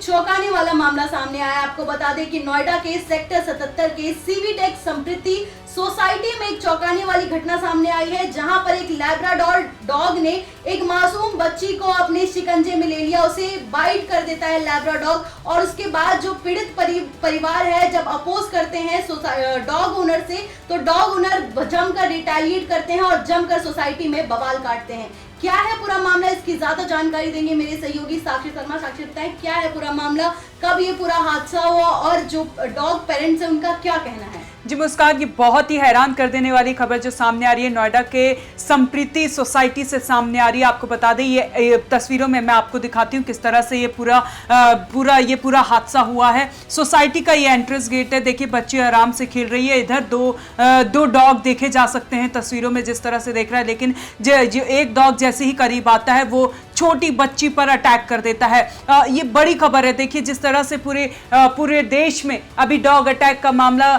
एक चौंकाने वाला मामला सामने आया। आपको बता दें कि नोएडा के सेक्टर 77 के सीवीटेक समृद्धि सोसाइटी में एक चौंकाने वाली घटना सामने आई है, जहां पर एक लैब्राडोर डॉग ने एक मासूम बच्ची को अपने शिकंजे में ले लिया, उसे बाइट कर देता है लैब्राडोर। और उसके बाद जो पीड़ित परिवार है जब अपोज करते हैं डॉग ओनर से, तो डॉग ओनर जमकर रिटेलिएट करते हैं और जमकर सोसाइटी में बवाल काटते हैं। क्या है पूरा मामला, इसकी ज्यादा जानकारी देंगे मेरे सहयोगी साक्षी शर्मा। साक्षी, बताएं क्या है पूरा मामला, कब ये पूरा हादसा हुआ और जो डॉग पेरेंट्स है उनका क्या कहना है? जी मुस्कान, ये बहुत ही हैरान कर देने वाली खबर जो सामने आ रही है नोएडा के समृद्धि सोसाइटी से सामने आ रही है। आपको बता दें ये तस्वीरों में मैं आपको दिखाती हूँ किस तरह से ये पूरा हादसा हुआ है। सोसाइटी का ये एंट्रेंस गेट है। देखिए बच्ची आराम से खेल रही है, इधर दो डॉग देखे जा सकते हैं तस्वीरों में जिस तरह से देख रहा है, लेकिन जो एक डॉग जैसे ही करीब आता है वो छोटी बच्ची पर अटैक कर देता है। ये बड़ी खबर है। देखिए जिस तरह से पूरे देश में अभी डॉग अटैक का मामला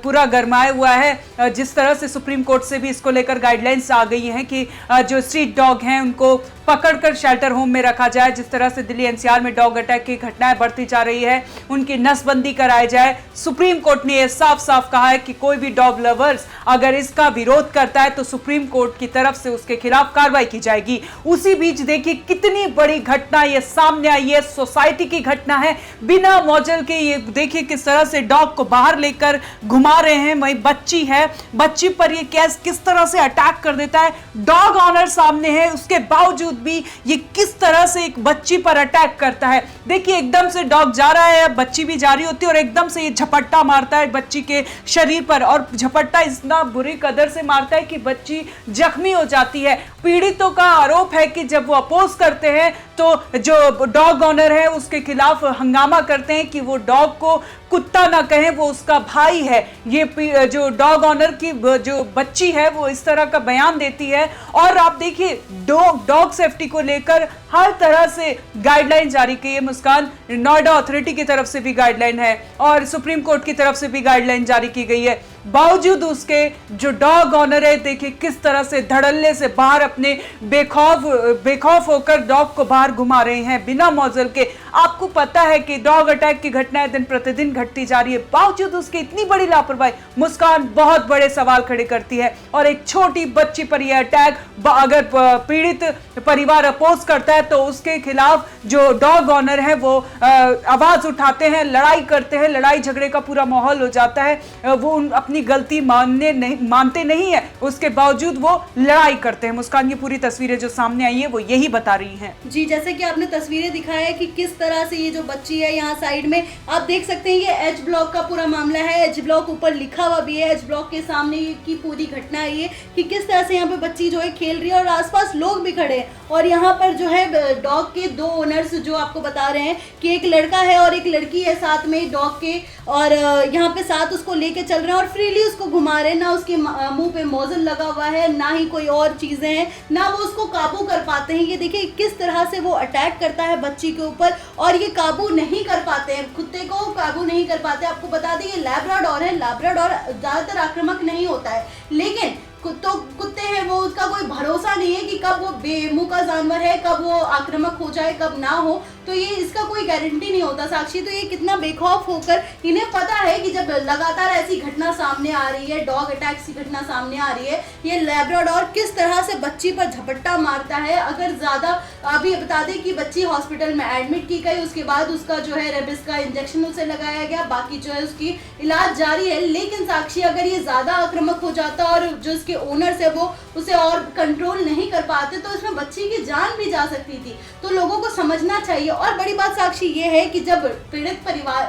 पूरा गरमाया हुआ है, जिस तरह से सुप्रीम कोर्ट से भी इसको लेकर गाइडलाइंस आ गई हैं कि जो स्ट्रीट डॉग हैं उनको पकड़कर शेल्टर होम में रखा जाए। जिस तरह से दिल्ली एनसीआर में डॉग अटैक की घटनाएं बढ़ती जा रही है, उनकी नसबंदी कराई जाए। सुप्रीम कोर्ट ने यह साफ साफ कहा है कि कोई भी डॉग लवर्स अगर इसका विरोध करता है तो सुप्रीम कोर्ट की तरफ से उसके खिलाफ कार्रवाई की जाएगी। उसी बीच देखिए कितनी बड़ी घटना ये सामने आई है, सोसाइटी की घटना है, बिना मौजल के। ये देखिए किस तरह से डॉग को बाहर लेकर घुमा रहे हैं, वही बच्ची है, बच्ची पर ये किस तरह से अटैक कर देता है। डॉग ऑनर सामने है, उसके बावजूद भी ये किस तरह से एक बच्ची पर अटैक करता है। देखिए एकदम से डॉग जा रहा है, बच्ची भी जा रही होती है और एकदम से ये झपट्टा मारता है बच्ची के शरीर पर, और झपट्टा इतना बुरी कदर से मारता है कि बच्ची जख्मी हो जाती है। पीड़ितों का आरोप है कि जब वो अपोज करते हैं तो जो डॉग ऑनर है उसके खिलाफ हंगामा करते हैं कि वो डॉग को कुत्ता ना कहें, वो उसका भाई है। ये जो डॉग ऑनर की जो बच्ची है वो इस तरह का बयान देती है। और आप देखिए डॉग सेफ्टी को लेकर हर तरह से गाइडलाइन जारी की है मुस्कान। नोएडा अथॉरिटी की तरफ से भी गाइडलाइन है और सुप्रीम कोर्ट की तरफ से भी गाइडलाइन जारी की गई है। बावजूद उसके जो डॉग ऑनर है देखिए किस तरह से धड़ल्ले से बाहर अपने बेखौफ होकर डॉग को बाहर घुमा रहे हैं बिना मौजल के। आपको पता है कि डॉग अटैक की घटनाएं दिन प्रतिदिन घटती जा रही है, बावजूद उसकी इतनी बड़ी लापरवाही मुस्कान बहुत बड़े सवाल खड़े करती है। और एक छोटी बच्ची पर यह अटैक, अगर पीड़ित परिवार अपोज करता है तो उसके खिलाफ जो डॉग ऑनर है वो आवाज उठाते हैं, लड़ाई करते हैं, लड़ाई झगड़े का पूरा माहौल हो जाता है। वो अपनी गलती मानते नहीं है, उसके बावजूद वो लड़ाई करते हैं। मुस्कान, ये पूरी तस्वीरें जो सामने आई है वो यही बता रही हैं। जी, जैसे कि आपने तस्वीरें दिखाया है कि किस तरह से ये जो बच्ची है यहाँ साइड में आप देख सकते हैं, ये एच ब्लॉक का पूरा मामला है। एच ब्लॉक ऊपर लिखा हुआ भी है, एच ब्लॉक के सामने की पूरी घटना है ये कि किस तरह से यहाँ पे बच्ची जो है खेल रही है और आसपास लोग भी खड़े हैं। और यहाँ पर जो है डॉग के दो ओनर्स जो आपको बता रहे हैं कि एक लड़का है और एक लड़की है साथ में डॉग के, और यहाँ पे साथ उसको लेके चल रहे हैं और फ्रीली उसको घुमा रहे हैं। ना उसके मुंह पे मोजल लगा हुआ है, ना ही कोई और चीजें हैं, ना वो उसको काबू कर पाते हैं। ये देखिए किस तरह से वो अटैक करता है बच्ची के ऊपर और ये काबू नहीं कर पाते हैं, कुत्ते को काबू नहीं कर पाते। आपको बता दें ये लैब्राडोर है, लैब्राडोर ज्यादातर आक्रामक नहीं होता है, लेकिन तो कुत्ते हैं वो उसका कोई भरोसा नहीं है कि कब वो बेमुंह का जानवर है, कब वो आक्रामक हो जाए कब ना हो, तो ये इसका कोई गारंटी नहीं होता साक्षी। तो ये कितना बेखौफ होकर, इन्हें पता है कि जब लगातार ऐसी घटना सामने आ रही है, डॉग अटैक की घटना सामने आ रही है, ये लैब्राडोर किस तरह से बच्ची पर झपट्टा मारता है। अगर ज्यादा अभी बता दें कि बच्ची हॉस्पिटल में एडमिट की गई, उसके बाद उसका जो है रेबिस का इंजेक्शन उसे लगाया गया, बाकी जो है उसकी इलाज जारी है। लेकिन साक्षी अगर ये ज्यादा आक्रामक हो जाता और जो इसके ओनर्स है वो उसे और कंट्रोल नहीं कर पाते तो इसमें बच्ची की जान भी जा सकती थी। तो लोगों को समझना चाहिए। और बड़ी बात साक्षी ये है कि जब पीड़ित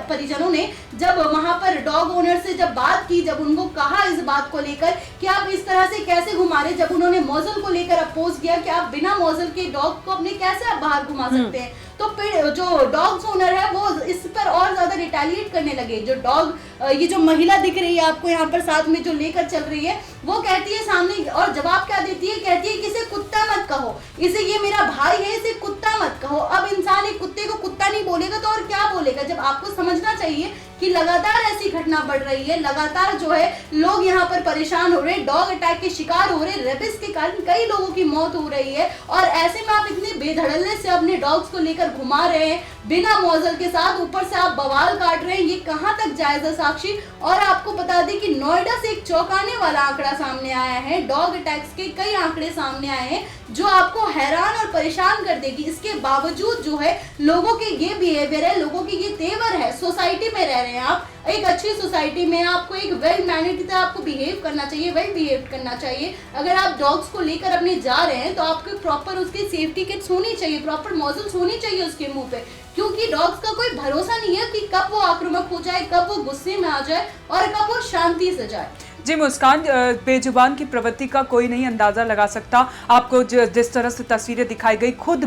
परिजनों ने जब वहां पर डॉग ओनर से जब बात की, जब उनको कहा इस बात को लेकर कि आप इस तरह से कैसे घुमा रहे, जब उन्होंने मौजल को लेकर अपोज किया कि आप बिना मौजल के डॉग को अपने कैसे आप बाहर घुमा सकते हैं, तो फिर जो डॉग्स ओनर है वो इस पर और ज्यादा रिटेलिएट करने लगे। जो डॉग ये जो महिला दिख रही है आपको यहाँ पर साथ में जो लेकर चल रही है, वो कहती है सामने और जवाब क्या देती है, कहती है कि इसे कुत्ता मत कहो, इसे ये मेरा भाई है, इसे कुत्ता मत कहो। अब इंसान एक कुत्ते को कुत्ता नहीं बोलेगा तो और क्या बोलेगा। जब आपको समझना चाहिए कि लगातार ऐसी घटना बढ़ रही है, लगातार जो है लोग यहाँ पर परेशान हो रहे हैं, डॉग अटैक के शिकार हो रहे हैं, रेबिस के कारण कई लोगों की मौत हो रही है। और ऐसे में आप इतने बेधड़ल्ले से अपने डॉग्स को लेकर घुमा रहे हैं बिना मौजल के साथ, ऊपर से आप बवाल काट रहे हैं, ये कहां तक जायज है साक्षी? और आपको बता दें कि नोएडा से एक चौंकाने वाला आंकड़ा सामने आया है, डॉग अटैक्स के कई आंकड़े सामने आए हैं जो आपको हैरान और परेशान कर देगी। इसके बावजूद जो है लोगों के ये बिहेवियर है, लोगों के ये तेवर है, सोसाइटी में रह रहे हैं आप, एक अच्छी सोसाइटी में आपको एक वेल मैनर्ड की तरह आपको बिहेव करना चाहिए, वेल बिहेव करना चाहिए। अगर आप डॉग्स को लेकर अपने जा रहे हैं तो आपको प्रॉपर उसकी सेफ्टी किट्स होनी चाहिए, प्रॉपर मॉजल्स होनी चाहिए उसके मुंह पे, क्योंकि डॉग्स का कोई भरोसा नहीं है कि कब वो आक्रामक हो जाए, कब वो गुस्से में आ जाए और कब वो शांति से जाए। जी मुस्कान, बेजुबान की प्रवृत्ति का कोई नहीं अंदाज़ा लगा सकता। आपको जिस तरह से तस्वीरें दिखाई गई, खुद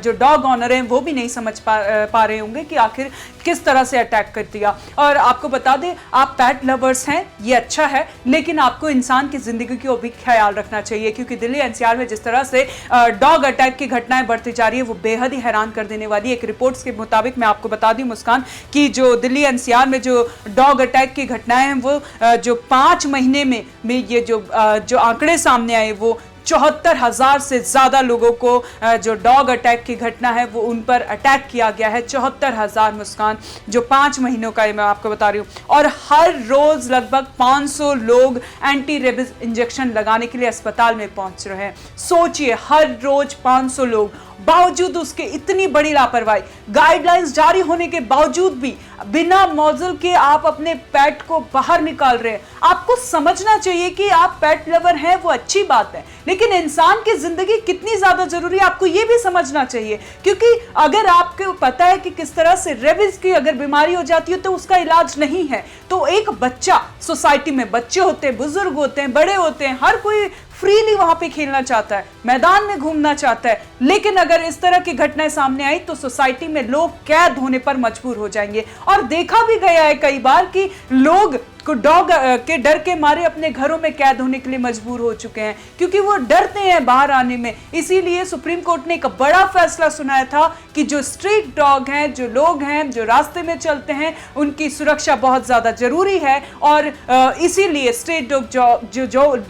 जो डॉग ऑनर हैं वो भी नहीं समझ पा रहे होंगे कि आखिर किस तरह से अटैक कर दिया। और आपको बता दें, आप पेट लवर्स हैं, ये अच्छा है, लेकिन आपको इंसान की ज़िंदगी को भी ख्याल रखना चाहिए, क्योंकि दिल्ली एनसीआर में जिस तरह से डॉग अटैक की घटनाएं बढ़ती जा रही है वो बेहद ही हैरान कर देने वाली। एक रिपोर्ट्स के मुताबिक मैं आपको बता दूं मुस्कान कि जो दिल्ली एनसीआर में जो डॉग अटैक की घटनाएं हैं वो जो 5 महीने में ये जो आंकड़े सामने आए वो 74,000 से ज़्यादा लोगों को जो डॉग अटैक की घटना है वो उन पर अटैक किया गया है। 74,000 मुस्कान, जो 5 महीनों का मैं आपको बता रही हूँ। और हर रोज़ लगभग 500 लोग एंटी रेबिस इंजेक्शन लगाने के लिए अस्पताल में पहुंच रहे हैं। सोचिए, हर रोज 500 लोग, बावजूद उसके इतनी बड़ी लापरवाही, गाइडलाइंस जारी होने के बावजूद भी बिना मौजल के आप अपने पेट को बाहर निकाल रहे हैं। आपको समझना चाहिए कि आप पेट लवर हैं, वो अच्छी बात है, लेकिन इंसान की जिंदगी कितनी ज्यादा जरूरी है आपको ये भी समझना चाहिए। क्योंकि अगर आपको पता है कि किस तरह से रेबिस की अगर बीमारी हो जाती है तो उसका इलाज नहीं है, तो एक बच्चा, सोसाइटी में बच्चे होते हैं, बुजुर्ग होते हैं, बड़े होते हैं, हर कोई फ्रीली वहां पे खेलना चाहता है, मैदान में घूमना चाहता है, लेकिन अगर इस तरह की घटनाएं सामने आई तो सोसाइटी में लोग कैद होने पर मजबूर हो जाएंगे। और देखा भी गया है कई बार कि लोग को डॉग के डर के मारे अपने घरों में कैद होने के लिए मजबूर हो चुके हैं, क्योंकि वो डरते हैं बाहर आने में। इसीलिए सुप्रीम कोर्ट ने एक बड़ा फैसला सुनाया था कि जो स्ट्रीट डॉग हैं, जो लोग हैं जो रास्ते में चलते हैं, उनकी सुरक्षा बहुत ज्यादा जरूरी है। और इसीलिए स्ट्रीट डॉग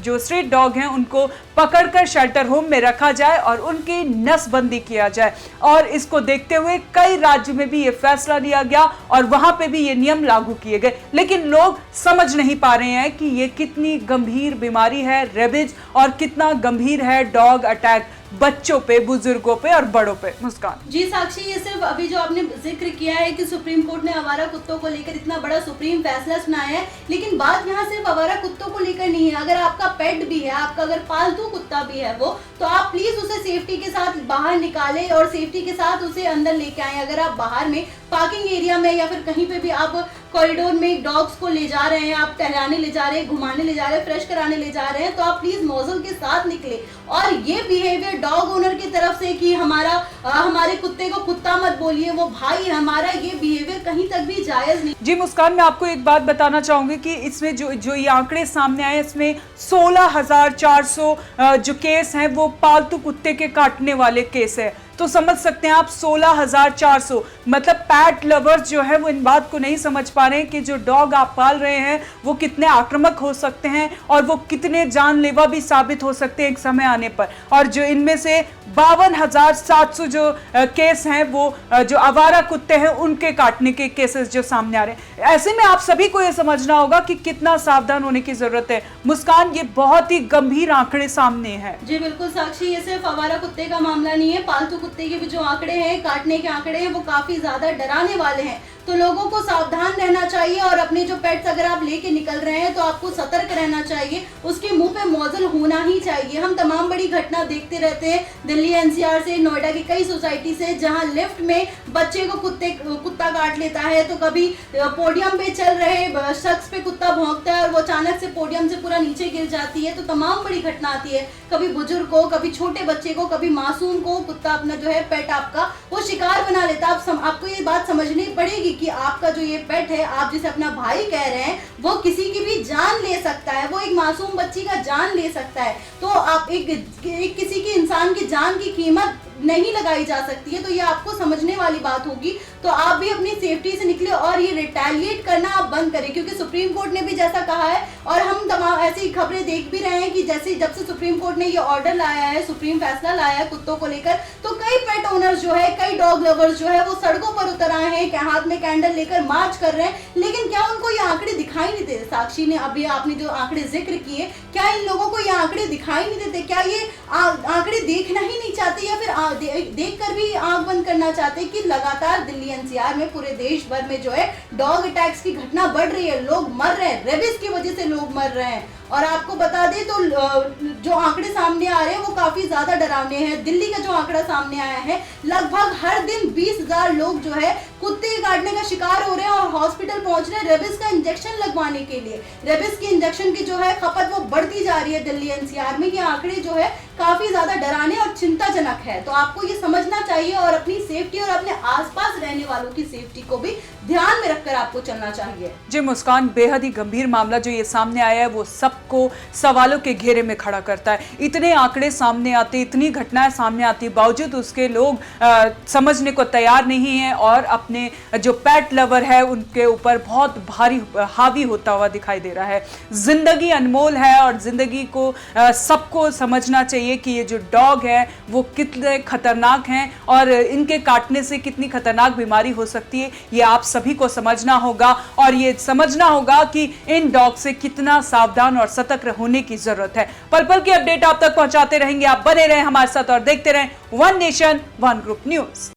जो स्ट्रीट डॉग हैं उनको पकड़कर शेल्टर होम में रखा जाए और उनकी नसबंदी किया जाए। और इसको देखते हुए कई राज्यों में भी ये फैसला लिया गया और वहां पे भी ये नियम लागू किए गए। लेकिन लोग समझ नहीं पा रहे हैं कि ये कितनी गंभीर बीमारी है रेबिज, और कितना गंभीर है डॉग अटैक बच्चों पे, बुजुर्गों पे और बड़ों पे। मुस्कान जी साक्षी, ये सिर्फ अभी जो आपने जिक्र किया है कि सुप्रीम कोर्ट ने आवारा कुत्तों को लेकर इतना बड़ा सुप्रीम फैसला सुनाया है, लेकिन बात यहाँ सिर्फ आवारा कुत्तों को लेकर नहीं है। अगर आपका पेट भी है, आपका अगर पालतू कुत्ता भी है वो, तो आप प्लीज उसे सेफ्टी के साथ बाहर निकालें और सेफ्टी के साथ उसे अंदर लेके आए। अगर आप बाहर में पार्किंग एरिया में या फिर कहीं पे भी आप कॉरिडोर में डॉग्स को ले जा रहे हैं, आप टहलाने ले जा रहे हैं, घुमाने ले जा रहे हैं, फ्रेश कराने ले जा रहे हैं, तो आप प्लीज मौजल के साथ निकले। और ये बिहेवियर डॉग ओनर की तरफ से कि हमारे कुत्ते को कुत्ता मत बोलिए, वो भाई हमारा, ये बिहेवियर कहीं तक भी जायज नहीं। जी मुस्कान, मैं आपको एक बात बताना चाहूंगी कि इसमें जो ये आंकड़े सामने आए, इसमें 16,400 जो केस हैं वो पालतू कुत्ते के काटने वाले केस है। तो समझ सकते हैं आप 16,400, मतलब पैट लवर्स जो है वो इन बात को नहीं समझ पा रहे हैं कि जो डॉग आप पाल रहे हैं वो कितने आक्रामक हो सकते हैं और वो कितने जानलेवा भी साबित हो सकते हैं एक समय आने पर। और जो इनमें से 52,700 जो केस हैं वो जो आवारा कुत्ते हैं उनके काटने के केसेस जो सामने आ रहे हैं। ऐसे में आप सभी को ये समझना होगा कि कितना सावधान होने की जरूरत है। मुस्कान, ये बहुत ही गंभीर आंकड़े सामने हैं। जी बिल्कुल साक्षी, ये सिर्फ आवारा कुत्ते का मामला नहीं है, पालतू कुत्ते के भी जो आंकड़े हैं, काटने के आंकड़े हैं, वो काफी ज्यादा डराने वाले हैं। तो लोगों को सावधान रहना चाहिए और अपने जो पेट्स अगर आप लेके निकल रहे हैं तो आपको सतर्क रहना चाहिए, उसके मुंह पे मौजल होना ही चाहिए। हम तमाम बड़ी घटना देखते रहते हैं दिल्ली एनसीआर से, नोएडा की कई सोसाइटी से, जहां लिफ्ट में बच्चे को कुत्ता काट लेता है, तो कभी पोडियम पे चल रहे शख्स पे कुत्ता भौंकता है और वो अचानक से पोडियम से पूरा नीचे गिर जाती है। तो तमाम बड़ी घटना आती है, कभी बुजुर्ग को, कभी छोटे बच्चे को, कभी मासूम को कुत्ता अपना जो है पेट आपका वो शिकार बना लेता है। आपको ये बात समझनी पड़ेगी कि आपका जो ये पेट है, आप जिसे अपना भाई कह रहे हैं, वो किसी की भी जान ले सकता है, वो एक मासूम बच्ची का जान ले सकता है। तो आप एक किसी की इंसान की जान की कीमत नहीं लगाई जा सकती है, तो ये आपको समझने वाली बात होगी। तो आप भी अपनी सेफ्टी से निकले और ये रिटेलिएट करना आप बंद करें, क्योंकि सुप्रीम कोर्ट ने भी जैसा कहा है और हम तमाम ऐसी खबरें देख भी रहे हैं कि जैसे जब से सुप्रीम कोर्ट ने ये ऑर्डर लाया है, सुप्रीम फैसला लाया है कुत्तों को लेकर, तो कई पेट ओनर्स जो है, कई डॉग लवर्स जो है वो सड़कों पर उतर आए हैं, हाथ में कैंडल लेकर मार्च कर रहे हैं। लेकिन क्या उनको ये आंकड़े दिखाई नहीं देते? साक्षी ने अभी आपने जो आंकड़े जिक्र किए, क्या इन लोगों को ये आंकड़े दिखाई नहीं देते? क्या ये आंकड़े देखना ही नहीं चाहते या फिर देख कर भी आंख बंद करना चाहते कि लगातार दिल्ली एनसीआर में, पूरे देश भर में जो है डॉग अटैक्स की घटना बढ़ रही है, लोग मर रहे हैं, रेबिस की वजह से लोग मर रहे हैं। और आपको बता दें तो जो आंकड़े सामने आ रहे हैं वो काफी ज्यादा डरावने हैं। दिल्ली का जो आंकड़ा सामने आया है, लगभग हर दिन 20,000 लोग जो है कुत्ते काटने का शिकार हो रहे हैं और हॉस्पिटल पहुंच रहे हैं रेबिस का इंजेक्शन लगवाने के लिए। रेबिस के इंजेक्शन की जो है खपत वो बढ़ती जा रही है दिल्ली एनसीआर में। ये आंकड़े जो है काफी ज्यादा डराने और चिंताजनक है। तो आपको ये समझना चाहिए और अपनी सेफ्टी और अपने आसपास रहने वालों की सेफ्टी को भी ध्यान में रखकर आपको चलना चाहिए। जी मुस्कान, बेहद ही गंभीर मामला जो ये सामने आया है वो सबको सवालों के घेरे में खड़ा करता है। इतने आंकड़े सामने आते, इतनी घटनाएं सामने आती, बावजूद उसके लोग समझने को तैयार नहीं है और अपने जो पेट लवर है उनके ऊपर बहुत भारी हावी होता हुआ दिखाई दे रहा है। जिंदगी अनमोल है और जिंदगी को सबको समझना चाहिए कि ये जो डॉग है वो कितने खतरनाक हैं और इनके काटने से कितनी खतरनाक बीमारी हो सकती है, ये आप सभी को समझना होगा। और ये समझना होगा कि इन डॉग से कितना सावधान और सतर्क होने की जरूरत है। पल पल की अपडेट आप तक पहुंचाते रहेंगे, आप बने रहें हमारे साथ और देखते रहें one nation one group news.